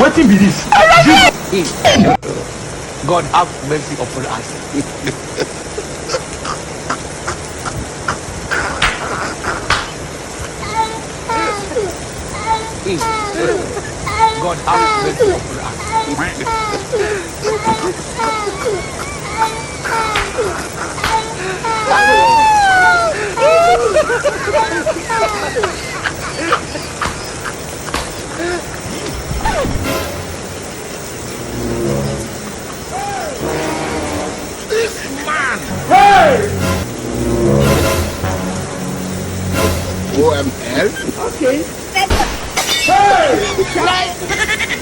Wetin be this? God have mercy upon us. God have mercy upon Hey! OML. Okay. Hey!